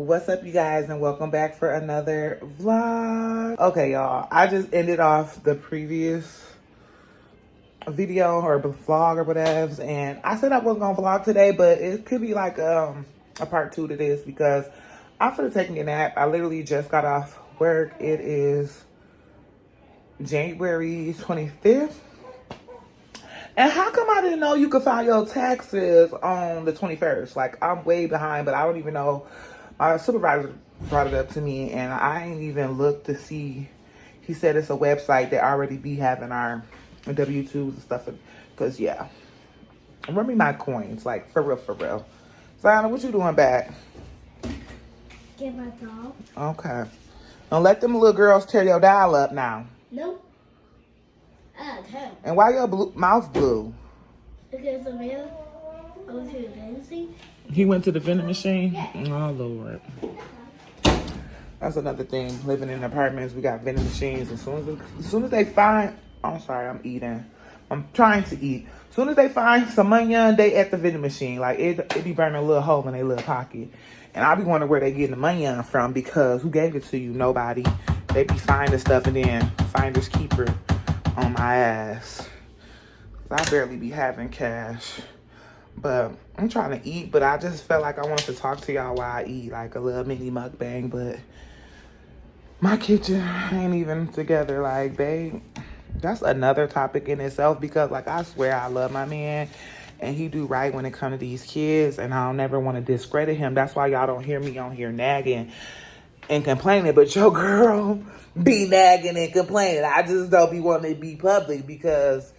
What's up, you guys, and welcome back for another vlog. Okay, y'all, I just ended off the previous video or vlog or whatever, and I said I wasn't gonna vlog today, but it could be like a part two to this because I'm finna taking a nap. I literally just got off work. It is January 25th. And how come I didn't know you could file your taxes on the 21st? Like, I'm way behind, but I don't even know. My supervisor brought it up to me, and I ain't even looked to see. He said it's a website that already be having our W-2s and stuff. Because, yeah. Run me my coins, like, for real, for real. Zion, what you doing back? Get my doll. Okay. Don't let them little girls tear your dial up now. Nope. Okay. And why your mouth blue? Because the man goes to the fantasy. He went to the vending machine? Yeah. Oh, Lord. That's another thing. Living in apartments, we got vending machines. As soon as they find... I'm sorry, I'm eating. I'm trying to eat. As soon as they find some money, they at the vending machine. Like, it be burning a little hole in their little pocket. And I be wondering where they getting the money from because who gave it to you? Nobody. They be finding stuff and then finders keeper on my ass. I barely be having cash. But I'm trying to eat, but I just felt like I wanted to talk to y'all while I eat, like a little mini mukbang. But my kitchen ain't even together. Like, babe, that's another topic in itself because, like, I swear I love my man and he do right when it comes to these kids, and I don't never want to discredit him. That's why y'all don't hear me on here nagging and complaining, but your girl be nagging and complaining. I just don't be wanting to be public because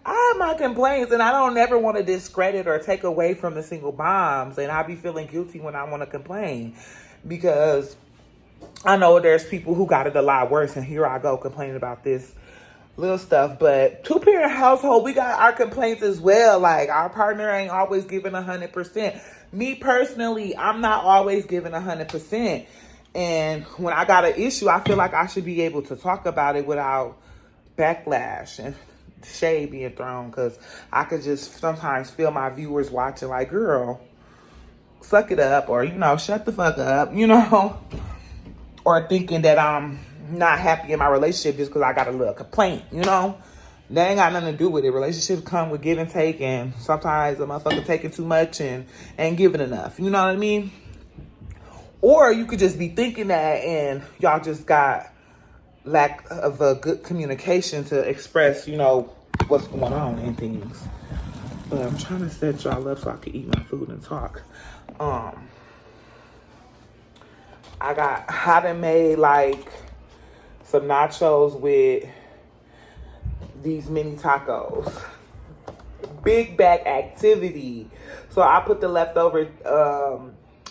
I have my complaints, and I don't never want to discredit or take away from the single moms, and I be feeling guilty when I want to complain because I know there's people who got it a lot worse, and here I go complaining about this little stuff. But two-parent household, we got our complaints as well. Like, our partner ain't always giving 100%. Me personally, I'm not always giving 100%. And when I got an issue, I feel like I should be able to talk about it without backlash and shade being thrown, because I could just sometimes feel my viewers watching like, girl, suck it up, or, shut the fuck up, or thinking that I'm not happy in my relationship just because I got a little complaint, They ain't got nothing to do with it. Relationships come with give and take, and sometimes a motherfucker taking too much and ain't giving enough, you know what I mean? Or you could just be thinking that and y'all just got lack of a good communication to express, what's going on and things. But I'm trying to set y'all up so I can eat my food and talk. I done made like some nachos with these mini tacos. Big back activity. So I put the leftover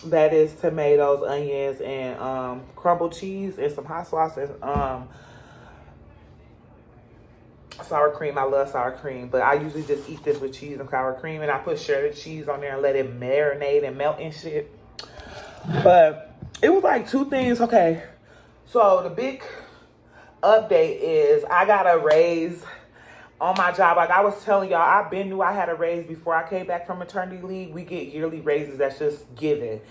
that is tomatoes, onions, and crumbled cheese and some hot sauce and sour cream. I love sour cream, but I usually just eat this with cheese and sour cream, and I put shredded cheese on there and let it marinate and melt and shit. But it was like two things. Okay, so the big update is I got a raise on my job. Like I was telling y'all, I knew I had a raise before I came back from maternity leave. We get yearly raises, that's just given.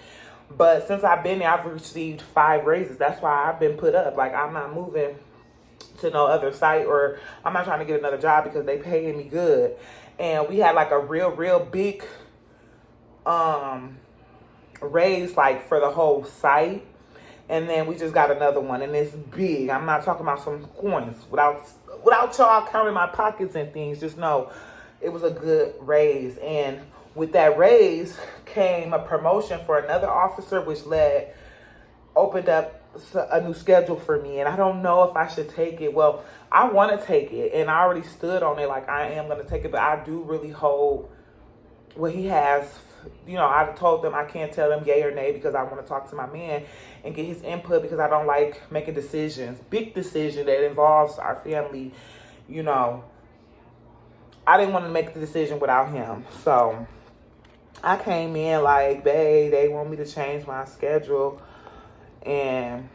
But since I've been there, I've received 5 raises. That's why I've been put up. Like, I'm not moving to no other site, or I'm not trying to get another job because they paying me good. And we had like a real big raise, like, for the whole site. And then we just got another one, and it's big. I'm not talking about some coins. Without y'all counting my pockets and things, just know it was a good raise. And with that raise came a promotion for another officer, which opened up a new schedule for me. And I don't know if I should take it. Well, I want to take it, and I already stood on it like I am going to take it, but I do really hold what he has. I told them I can't tell them yay or nay because I want to talk to my man and get his input, because I don't like making decisions, big decision that involves our family. I didn't want to make the decision without him. So I came in like, babe, they want me to change my schedule. And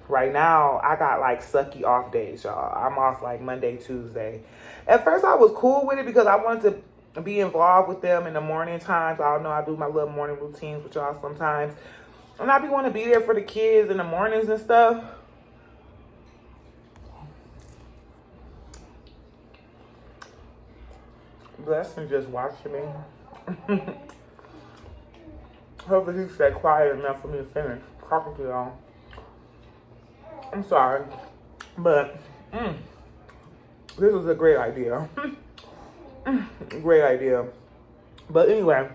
right now I got like sucky off days, y'all. I'm off like Monday, Tuesday. At first I was cool with it because I wanted to be involved with them in the morning times. I know I do my little morning routines with y'all sometimes. And I be want to be there for the kids in the mornings and stuff. Blessing just watching me. Hopefully he stay quiet enough for me to finish talking to y'all. I'm sorry, but this is a great idea. Great idea. But anyway,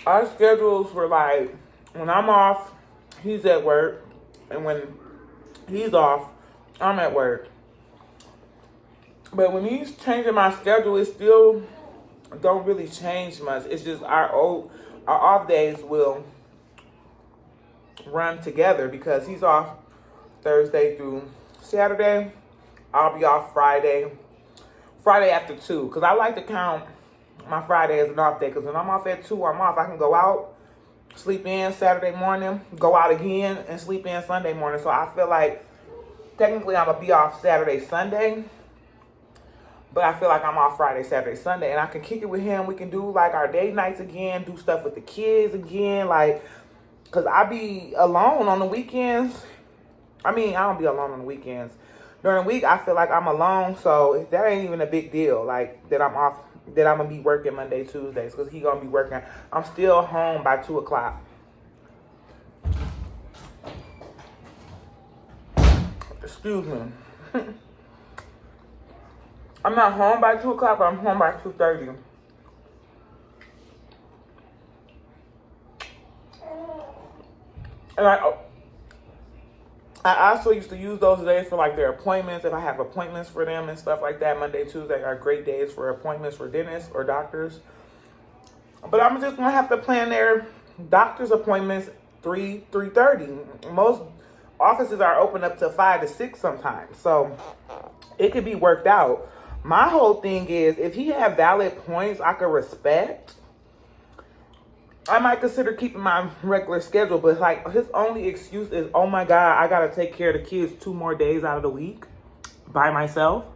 our schedules were like, when I'm off, he's at work, and when he's off, I'm at work. But when he's changing my schedule, it still don't really change much. It's just our off days will run together because he's off Thursday through Saturday. I'll be off Friday after 2, because I like to count my Friday as an off day, because when I'm off at 2, I'm off. I can go out, sleep in Saturday morning, go out again, and sleep in Sunday morning. So I feel like technically I'm going to be off Saturday, Sunday, but I feel like I'm off Friday, Saturday, Sunday, and I can kick it with him. We can do like our date nights again, do stuff with the kids again, like, because I be alone on the weekends. I mean, I don't be alone on the weekends. During the week, I feel like I'm alone, so that ain't even a big deal, like, that I'm off, that I'm going to be working Monday, Tuesdays, because he going to be working. I'm still home by 2 o'clock. Excuse me. I'm not home by 2 o'clock, but I'm home by 2:30. And I also used to use those days for like their appointments. If I have appointments for them and stuff like that, Monday, Tuesday are great days for appointments for dentists or doctors. But I'm just gonna have to plan their doctor's appointments 3:30. Most offices are open up to 5 to 6 sometimes, so it could be worked out. My whole thing is, if he have valid points I could respect, I might consider keeping my regular schedule. But like, his only excuse is, oh my God, I gotta take care of the kids 2 more days out of the week by myself.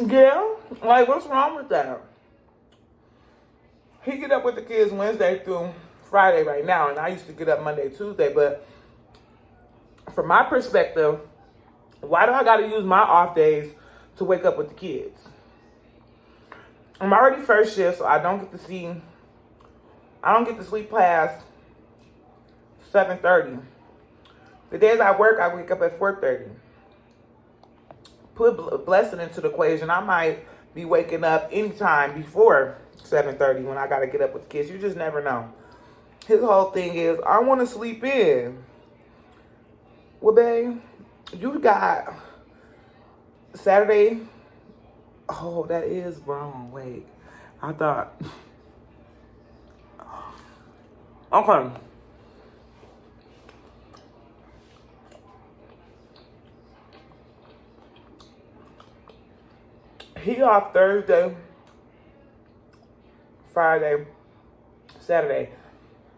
Yeah, like, what's wrong with that? He get up with the kids Wednesday through Friday right now, and I used to get up Monday, Tuesday. But from my perspective, why do I got to use my off days to wake up with the kids? I'm already first shift, so I don't get to sleep past 7:30. The days I work, I wake up at 4:30. Put Blessing into the equation, I might be waking up anytime before 7:30 when I got to get up with the kids. You just never know. His whole thing is, I want to sleep in. Well, babe, you got Saturday. Oh, that is wrong. Wait, I thought. Okay. He off Thursday, Friday, Saturday.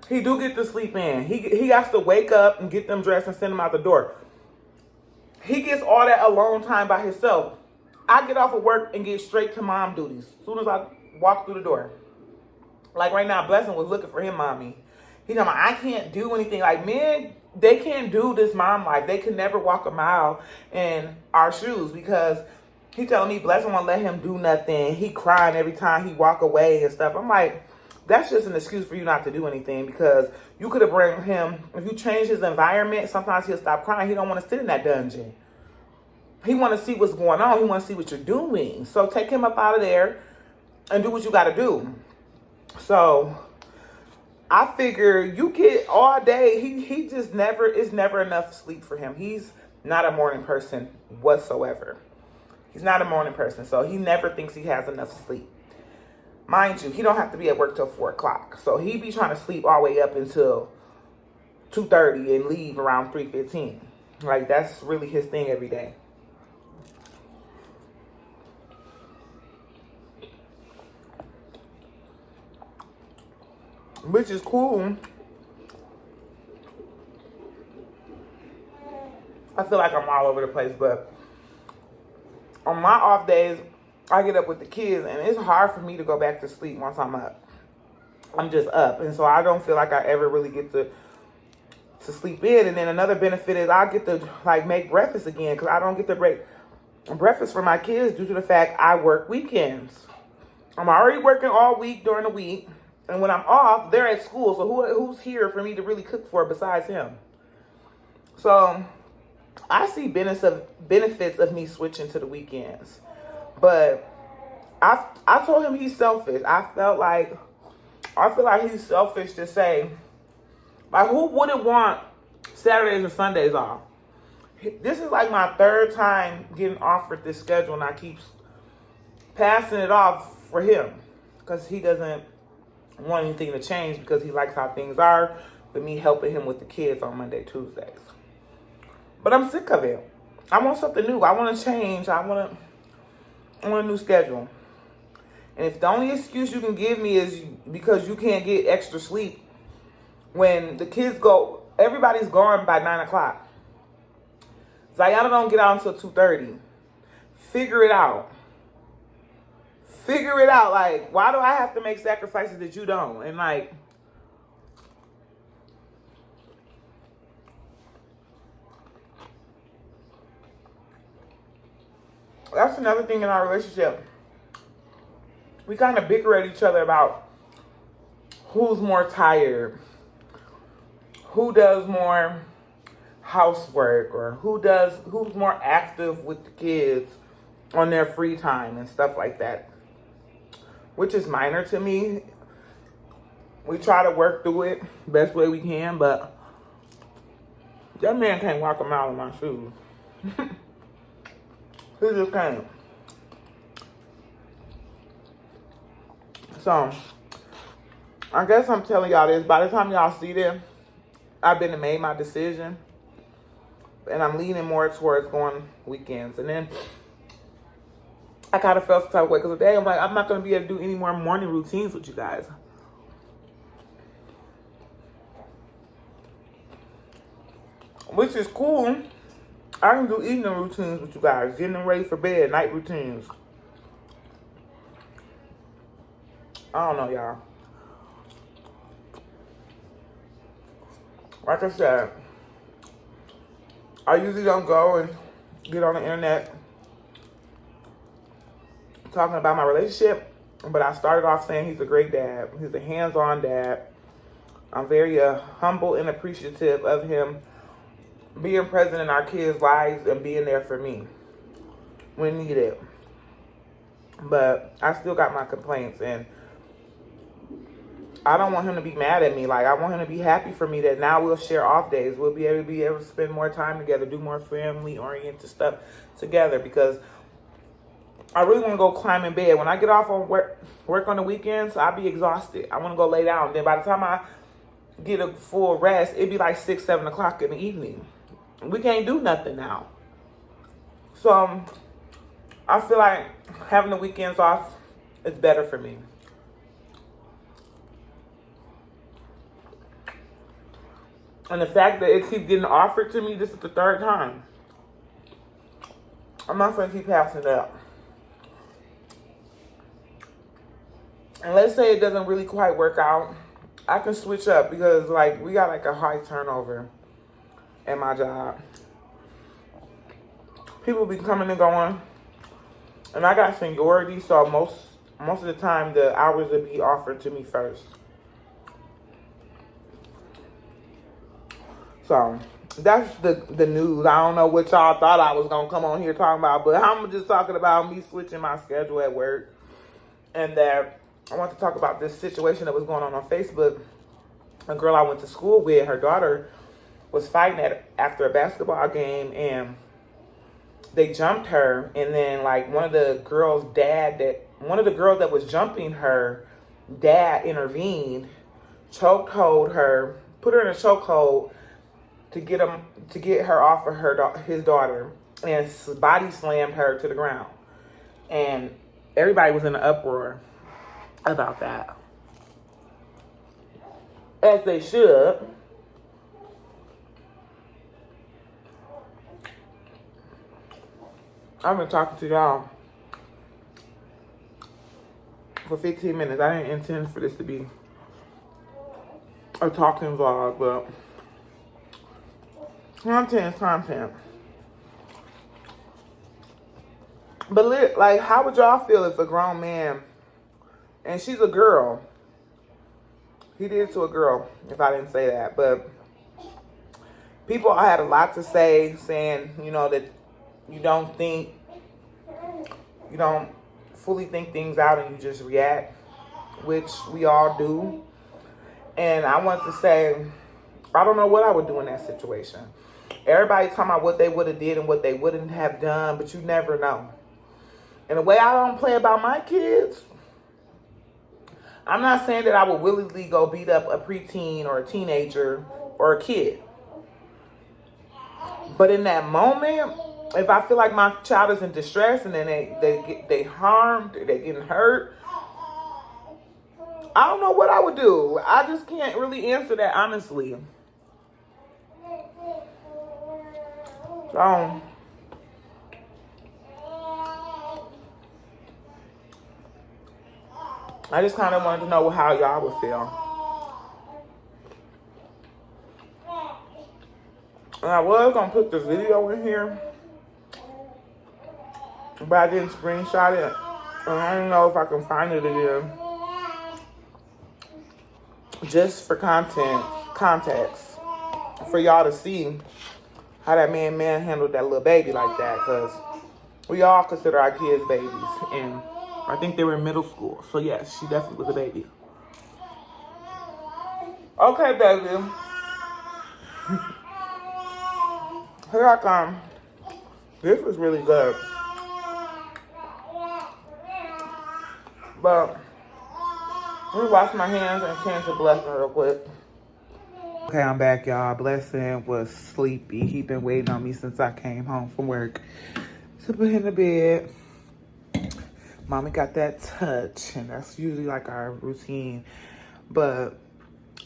He do get to sleep in. He has to wake up and get them dressed and send them out the door. He gets all that alone time by himself. I get off of work and get straight to mom duties as soon as I walk through the door. Like right now, Blessing was looking for him, mommy. He's talking about, I can't do anything. Like, men, they can't do this mom life. They can never walk a mile in our shoes, because he telling me Blessing won't let him do nothing. He crying every time he walk away and stuff. I'm like, that's just an excuse for you not to do anything, because you could have brought him, if you change his environment, sometimes he'll stop crying. He don't want to sit in that dungeon. He want to see what's going on. He want to see what you're doing. So take him up out of there and do what you got to do. So I figure you get all day. He just never, it's never enough sleep for him. He's not a morning person whatsoever. He's not a morning person. So he never thinks he has enough sleep. Mind you, he don't have to be at work till 4 o'clock. So he be trying to sleep all the way up until 2:30 and leave around 3:15. Like, that's really his thing every day. Which is cool. I feel like I'm all over the place, but on my off days, I get up with the kids, and it's hard for me to go back to sleep once I'm up. I'm just up, and so I don't feel like I ever really get to sleep in. And then another benefit is I get to like make breakfast again, because I don't get to break breakfast for my kids due to the fact I work weekends. I'm already working all week during the week, and when I'm off, they're at school. So who's here for me to really cook for besides him? So I see benefits of me switching to the weekends, but I told him he's selfish. I feel like he's selfish to say, like, who wouldn't want Saturdays and Sundays off? This is like my third time getting offered this schedule, and I keep passing it off for him because he doesn't want anything to change, because he likes how things are with me helping him with the kids on Monday, Tuesdays. But I'm sick of it. I want something new. I want to change. I want a new schedule. And if the only excuse you can give me is because you can't get extra sleep when the kids go, everybody's gone by 9 o'clock. Zayana don't get out until 2:30. Figure it out. Figure it out. Like, why do I have to make sacrifices that you don't? And like, that's another thing in our relationship. We kind of bicker at each other about who's more tired, who does more housework, or who's more active with the kids on their free time and stuff like that, which is minor to me. We try to work through it best way we can, but that man can't walk a mile in my shoes. He just can't. So I guess I'm telling y'all this. By the time y'all see this, I've been and made my decision, and I'm leaning more towards going weekends. And then I kind of felt some type of way because today I'm like, I'm not going to be able to do any more morning routines with you guys. Which is cool. I can do evening routines with you guys, getting them ready for bed, night routines. I don't know, y'all. Like I said, I usually don't go and get on the internet talking about my relationship, but I started off saying he's a great dad. He's a hands-on dad. I'm very humble and appreciative of him being present in our kids' lives and being there for me when needed. But I still got my complaints, and I don't want him to be mad at me. Like, I want him to be happy for me that now we'll share off days. We'll be able to spend more time together, do more family-oriented stuff together, because I really want to go climb in bed. When I get off on work on the weekends, I'll be exhausted. I want to go lay down. Then by the time I get a full rest, it'd be like 6, 7 o'clock in the evening. We can't do nothing now. So I feel like having the weekends off is better for me. And the fact that it keeps getting offered to me, this is the third time. I'm not going to keep passing it up. And let's say it doesn't really quite work out, I can switch up, because like we got like a high turnover at my job. People be coming and going, and I got seniority, so most of the time the hours will be offered to me first. So that's the news. I don't know what y'all thought I was gonna come on here talking about, but I'm just talking about me switching my schedule at work, and that I want to talk about this situation that was going on Facebook. A girl I went to school with, her daughter was fighting after a basketball game, and they jumped her. And then like one of the girls that was jumping her dad intervened, chokehold her, put her in a chokehold to get her off of his daughter, and body slammed her to the ground. And everybody was in an uproar about that, as they should. I've been talking to y'all for 15 minutes. I didn't intend for this to be a talking vlog, but content is content. But like, how would y'all feel if a grown man, and she's a girl, he did it to a girl, if I didn't say that, but people had a lot to say, saying, you know, that you don't fully think things out and you just react, which we all do. And I want to say, I don't know what I would do in that situation. Everybody talking about what they would have did and what they wouldn't have done, but you never know. And the way I don't play about my kids, I'm not saying that I would willingly go beat up a preteen or a teenager or a kid. But in that moment, if I feel like my child is in distress and then they harmed, they getting hurt, I don't know what I would do. I just can't really answer that honestly. So, I just kind of wanted to know how y'all would feel. And I was going to put the video in here, but I didn't screenshot it. And I don't know if I can find it again. Just for context, for y'all to see how that man handled that little baby like that. Because we all consider our kids babies. And I think they were in middle school. So yes, she definitely was a baby. Okay, baby. Here I come. This was really good. But let me wash my hands and change the Blessing real quick. Okay, I'm back, y'all. Blessing was sleepy. He been waiting on me since I came home from work to put him to bed. Mommy got that touch, and that's usually like our routine. But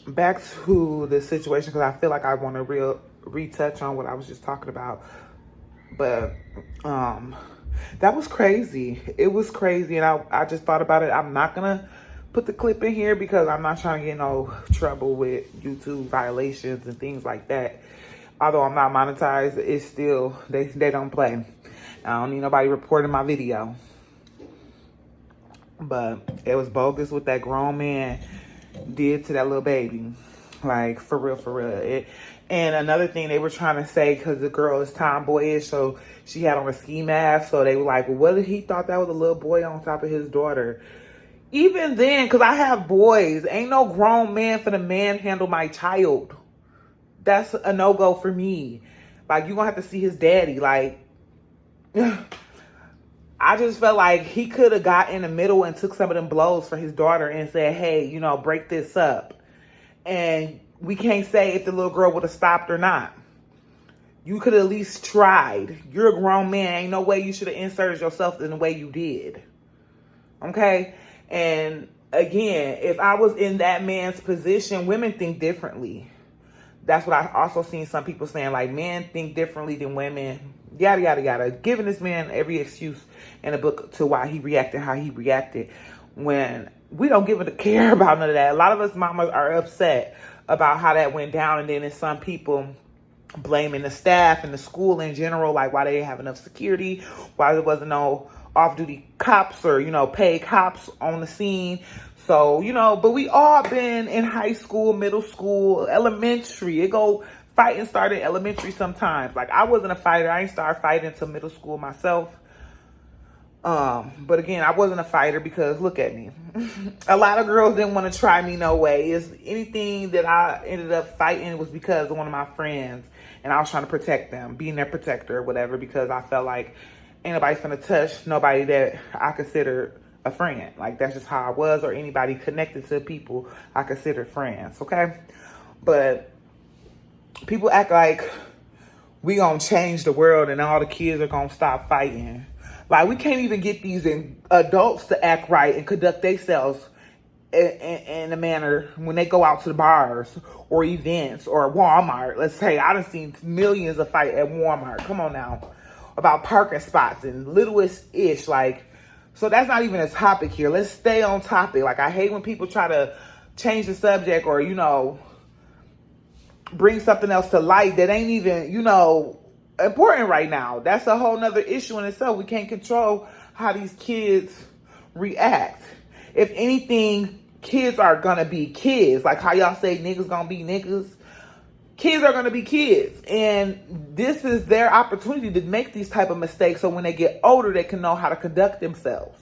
back to the situation, because I feel like I want to retouch on what I was just talking about. But that was crazy. It was crazy, and I just thought about it. I'm not gonna put the clip in here because I'm not trying to get no trouble with YouTube violations and things like that. Although I'm not monetized, it's still, they don't play. I don't need nobody reporting my video. But it was bogus what that grown man did to that little baby. Like, for real, for real. And another thing they were trying to say, because the girl is tomboyish, so she had on a ski mask. So they were like, well, what if he thought that was a little boy on top of his daughter? Even then, because I have boys, ain't no grown man finna manhandle my child. That's a no-go for me. Like, you gonna have to see his daddy. Like, I just felt like he could have got in the middle and took some of them blows for his daughter and said, hey, you know, break this up. And we can't say if the little girl would have stopped or not. You could have at least tried. You're a grown man. Ain't no way you should have inserted yourself in the way you did. Okay? And again, if I was in that man's position, women think differently. That's what I also seen some people saying, like, men think differently than women. Yada, yada, yada. Giving this man every excuse in the book to why he reacted how he reacted. When we don't give a care about none of that. A lot of us mamas are upset about how that went down. And then there's some people blaming the staff and the school in general, like why they didn't have enough security, why there wasn't no off-duty cops or, you know, paid cops on the scene. So, you know, but we all been in high school, middle school, elementary. Fighting started elementary sometimes. Like, I wasn't a fighter. I ain't started fighting until middle school myself. But again, I wasn't a fighter because look at me. A lot of girls didn't want to try me no way. Anything that I ended up fighting was because of one of my friends. And I was trying to protect them, being their protector or whatever, because I felt like ain't nobody finna touch nobody that I consider a friend. Like, that's just how I was, or anybody connected to people I consider friends, okay? But people act like we gonna change the world and all the kids are gonna stop fighting. Like, we can't even get these adults to act right and conduct themselves in a manner when they go out to the bars or events or Walmart. Let's say I done seen millions of fights at Walmart. Come on now. about parking spots and littlest ish. Like, so that's not even a topic here. Let's stay on topic. Like, I hate when people try to change the subject or, bring something else to light that ain't even, important right now. That's a whole nother issue in itself. We can't control how these kids react. If anything, kids are gonna be kids. Like how y'all say niggas gonna be niggas. Kids are gonna be kids. And this is their opportunity to make these type of mistakes so when they get older, they can know how to conduct themselves.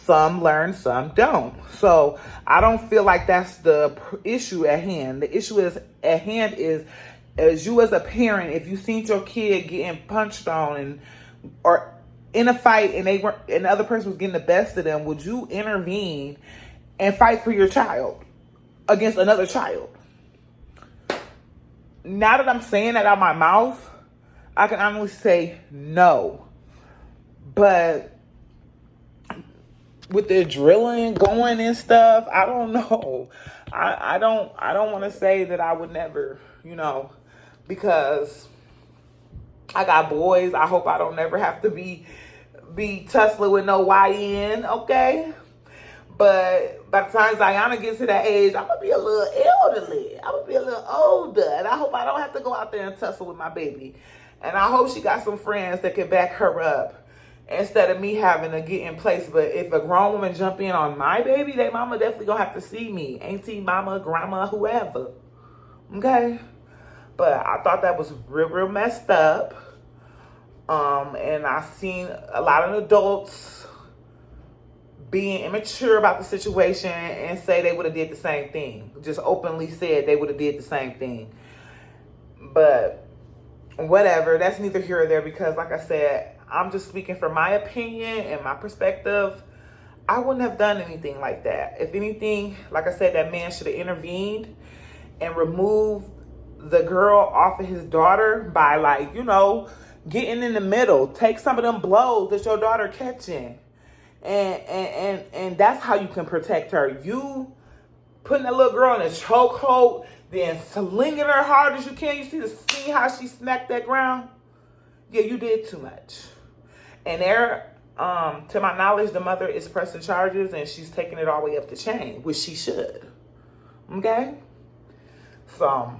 Some learn, some don't. So I don't feel like that's the issue at hand. The issue at hand is, as you as a parent, if you seen your kid getting punched on or in a fight and the other person was getting the best of them, would you intervene and fight for your child against another child? Now that I'm saying that out my mouth, I can honestly say no. But with the drilling going and stuff, I don't know. I don't want to say that I would never, because I got boys. I hope I don't never have to be tussling with no YN, okay? But by the time Ziana gets to that age, I'm going to be a little elderly. I'm going to be a little older. And I hope I don't have to go out there and tussle with my baby. And I hope she got some friends that can back her up instead of me having to get in place. But if a grown woman jump in on my baby, they mama definitely going to have to see me. Auntie, mama, grandma, whoever. Okay? But I thought that was real messed up. And I've seen a lot of adults being immature about the situation and say they would have did the same thing. Just openly said they would have did the same thing. But whatever, that's neither here or there because like I said, I'm just speaking from my opinion and my perspective. I wouldn't have done anything like that. If anything, like I said, that man should have intervened and removed the girl off of his daughter by getting in the middle. Take some of them blows that your daughter catching. And that's how you can protect her. You putting that little girl in a chokehold, then slinging her hard as you can. You see how she smacked that ground? Yeah, you did too much. And there, to my knowledge, the mother is pressing charges and she's taking it all the way up the chain, which she should. Okay? So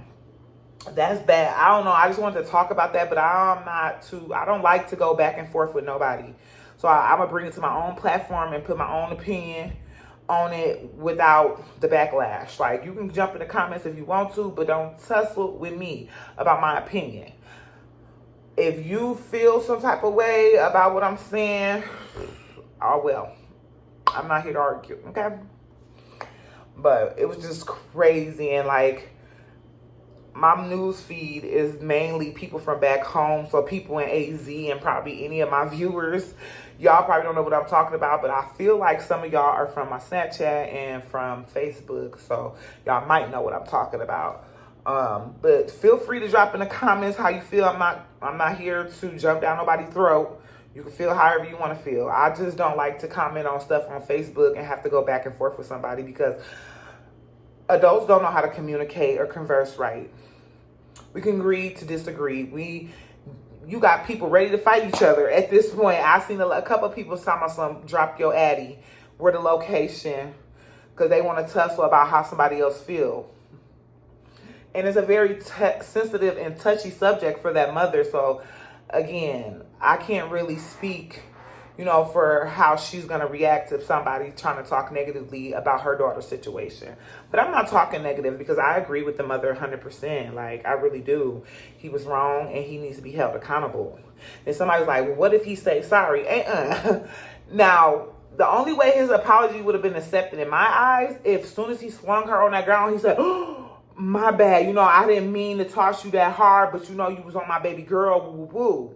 that's bad. I don't know. I just wanted to talk about that, but I don't like to go back and forth with nobody. So I'm going to bring it to my own platform and put my own opinion on it without the backlash. Like, you can jump in the comments if you want to, but don't tussle with me about my opinion. If you feel some type of way about what I'm saying, oh well. I'm not here to argue, okay? But it was just crazy. And my news feed is mainly people from back home. So people in AZ and probably any of my viewers, y'all probably don't know what I'm talking about, but I feel like some of y'all are from my Snapchat and from Facebook. So y'all might know what I'm talking about. But feel free to drop in the comments how you feel. I'm not here to jump down nobody's throat. You can feel however you want to feel. I just don't like to comment on stuff on Facebook and have to go back and forth with somebody because adults don't know how to communicate or converse right. We can agree to disagree. You got people ready to fight each other. At this point, I've seen a couple of people talking about some drop your addy, where the location, because they want to tussle about how somebody else feel. And it's a very sensitive and touchy subject for that mother. So, again, I can't really speak, for how she's going to react if somebody trying to talk negatively about her daughter's situation. But I'm not talking negative because I agree with the mother 100%. I really do. He was wrong and he needs to be held accountable. And somebody's like, well, what if he say sorry? Now, the only way his apology would have been accepted in my eyes, if as soon as he swung her on that ground, he said, oh, my bad. I didn't mean to toss you that hard, but you was on my baby girl. Woo, woo, woo.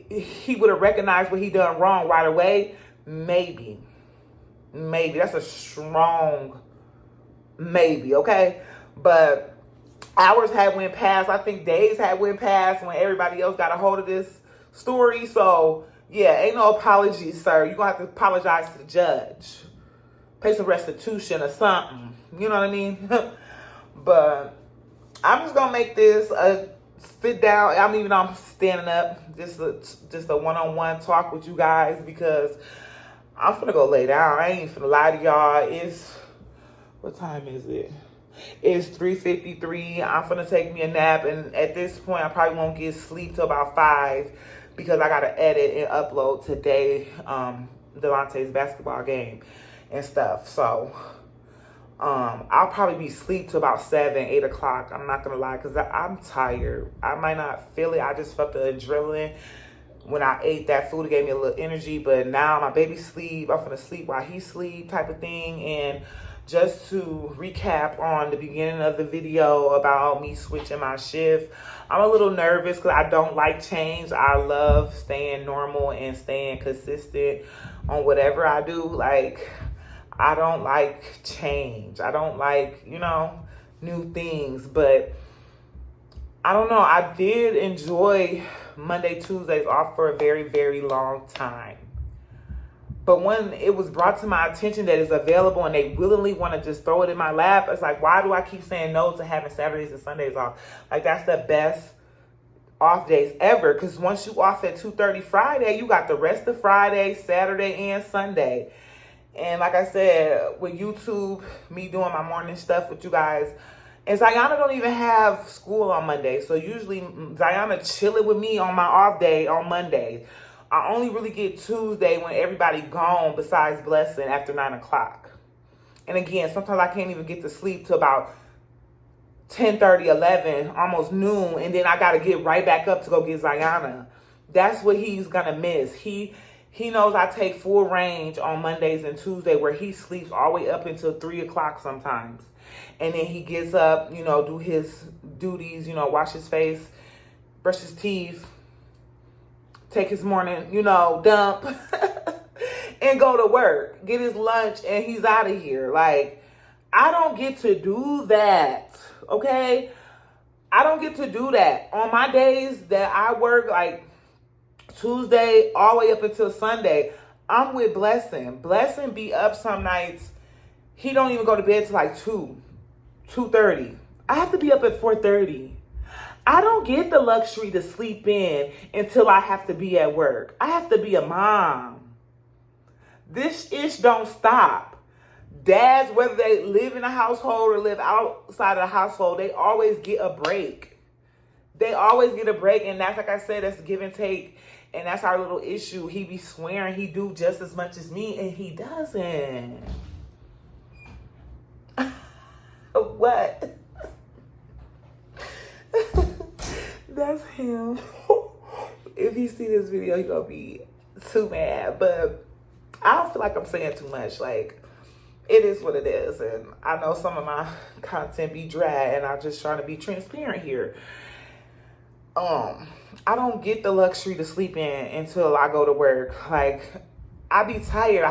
He would have recognized what he done wrong right away. Maybe that's a strong maybe, okay? But hours had went past. I think days had went past when everybody else got a hold of this story. So yeah, ain't no apologies, sir. You're gonna have to apologize to the judge, pay some restitution or something, you know what I mean? But I'm just gonna make this a sit down. I mean, I'm standing up, just a one-on-one talk with you guys because I'm finna go lay down. I ain't finna lie to y'all. What time is it? It's 3:53. I'm finna take me a nap, and at this point, I probably won't get sleep till about 5 because I gotta edit and upload today, Delonte's basketball game and stuff. So, I'll probably be asleep till about 7, 8 o'clock. I'm not gonna lie, because I'm tired. I might not feel it. I just felt the adrenaline when I ate that food. It gave me a little energy, but now my baby sleep. I'm gonna sleep while he sleep type of thing. And just to recap on the beginning of the video about me switching my shift, I'm a little nervous because I don't like change. I love staying normal and staying consistent on whatever I do. Like, I don't like change. I don't like, new things. But I don't know. I did enjoy Monday, Tuesdays off for a very, very long time. But when it was brought to my attention that it's available and they willingly want to just throw it in my lap, it's like, why do I keep saying no to having Saturdays and Sundays off? Like, that's the best off days ever. Because once you off at 2:30 Friday, you got the rest of Friday, Saturday, and Sunday. And like I said, with YouTube, me doing my morning stuff with you guys, and Ziana don't even have school on Monday. So usually Ziana chilling with me on my off day on Monday. I only really get Tuesday when everybody gone besides Blessing after 9 o'clock. And again, sometimes I can't even get to sleep till about 10:30, 11, almost noon. And then I got to get right back up to go get Ziana. That's what he's going to miss. He knows I take full range on Mondays and Tuesdays where he sleeps all the way up until 3 o'clock sometimes. And then he gets up, do his duties, wash his face, brush his teeth, take his morning, dump, and go to work, get his lunch, and he's out of here. Like, I don't get to do that, okay? I don't get to do that. On my days that I work, like Tuesday all the way up until Sunday, I'm with Blessing. Blessing be up some nights. He don't even go to bed till like 2:30. I have to be up at 4:30. I don't get the luxury to sleep in until I have to be at work. I have to be a mom. This ish don't stop. Dads, whether they live in a household or live outside of the household, they always get a break. They always get a break, and that's, like I said, that's give and take. And that's our little issue. He be swearing he do just as much as me, and he doesn't. What? That's him. If he see this video, he gonna be too mad. But I don't feel like I'm saying too much. Like, it is what it is. And I know some of my content be dry, and I'm just trying to be transparent here. I don't get the luxury to sleep in until I go to work. Like, I be tired.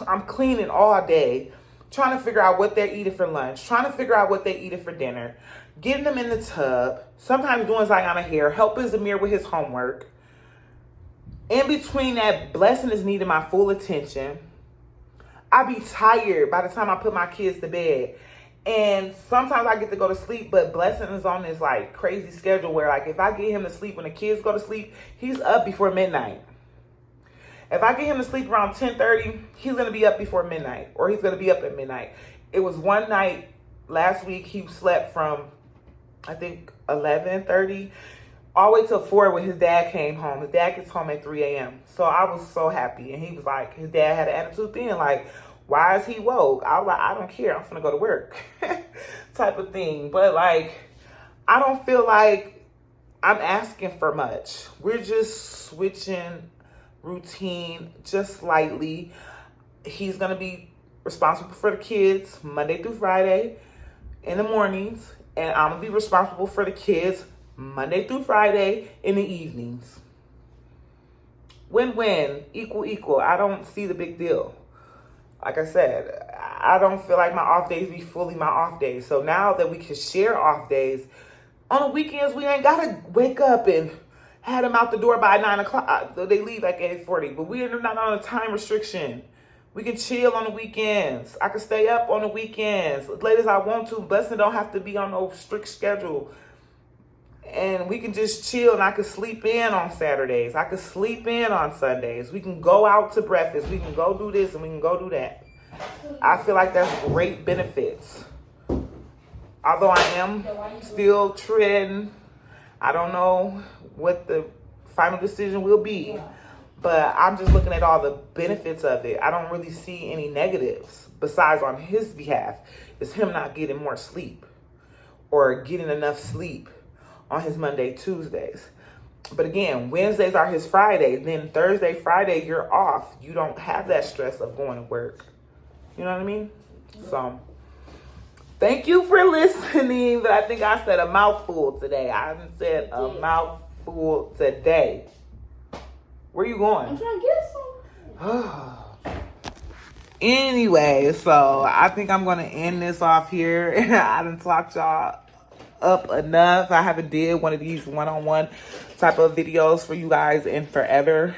I'm cleaning all day, trying to figure out what they're eating for lunch, trying to figure out what they're eating for dinner, getting them in the tub, sometimes doing Ziana hair, helping Zamir with his homework. In between that, Blessing is needing my full attention. I be tired by the time I put my kids to bed. And sometimes I get to go to sleep, but Blessing is on this like crazy schedule where, like, if I get him to sleep when the kids go to sleep, he's up before midnight. If I get him to sleep around 10:30, he's going to be up before midnight, or he's going to be up at midnight. It was one night last week he slept from, I think, 11:30 all the way till 4 when his dad came home. His dad gets home at 3 a.m. So I was so happy. And he was like, his dad had an attitude then, like, why is he woke? I was like, I don't care. I'm finna go to work type of thing. But, like, I don't feel like I'm asking for much. We're just switching routine just slightly. He's going to be responsible for the kids Monday through Friday in the mornings. And I'm going to be responsible for the kids Monday through Friday in the evenings. Win-win, equal. I don't see the big deal. Like I said, I don't feel like my off days be fully my off days. So now that we can share off days, on the weekends, we ain't got to wake up and have them out the door by 9 o'clock. They leave like 8:40, but we're not on a time restriction. We can chill on the weekends. I can stay up on the weekends as late as I want to. Blessing don't have to be on no strict schedule. and we can just chill, and I could sleep in on Saturdays. I could sleep in on Sundays. We can go out to breakfast. We can go do this and we can go do that. I feel like that's great benefits. Although I am still treading, I don't know what the final decision will be, but I'm just looking at all the benefits of it. I don't really see any negatives besides on his behalf. It's him not getting more sleep or getting enough sleep on his Monday, Tuesdays. But again, Wednesdays are his Fridays. Then Thursday, Friday, you're off. You don't have that stress of going to work. You know what I mean? So thank you for listening. But I think I said a mouthful today. I haven't said a mouthful today. Where you going? I'm trying to get some. Anyway, so I think I'm going to end this off here. I done talked y'all up enough. I haven't did one of these one-on-one type of videos for you guys in forever.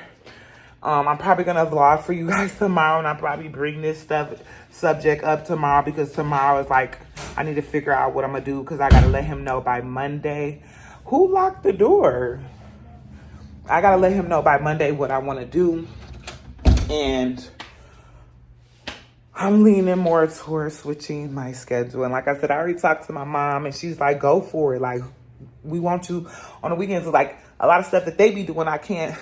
I'm probably going to vlog for you guys tomorrow, and I'll probably bring this subject up tomorrow, because tomorrow is like, I need to figure out what I'm going to do, because I got to let him know by Monday. Who locked the door? I got to let him know by Monday what I want to do, and I'm leaning more towards switching my schedule. And like I said, I already talked to my mom, and she's like, go for it. Like, we want you on the weekends. Like, a lot of stuff that they be doing, I can't,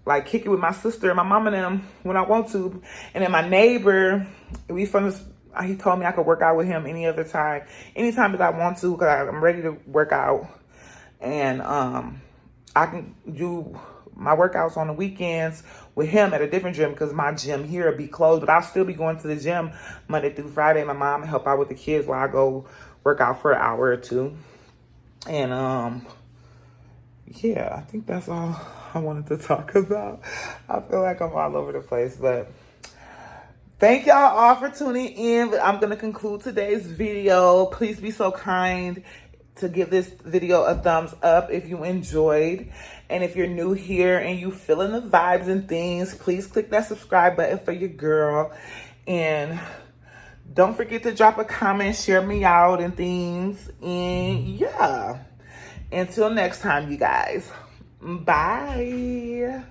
like, kick it with my sister and my mom and them when I want to. And then my neighbor, he told me I could work out with him anytime that I want to, because I'm ready to work out. And I can do my workouts on the weekends with him at a different gym, because my gym here will be closed, but I'll still be going to the gym Monday through Friday. My mom help out with the kids while I go work out for an hour or two. And yeah, I think that's all I wanted to talk about. I feel like I'm all over the place, but thank y'all all for tuning in. I'm going to conclude today's video. Please be so kind to give this video a thumbs up if you enjoyed. And if you're new here and you feeling the vibes and things, please click that subscribe button for your girl. And don't forget to drop a comment, share me out and things. And yeah, until next time, you guys. Bye.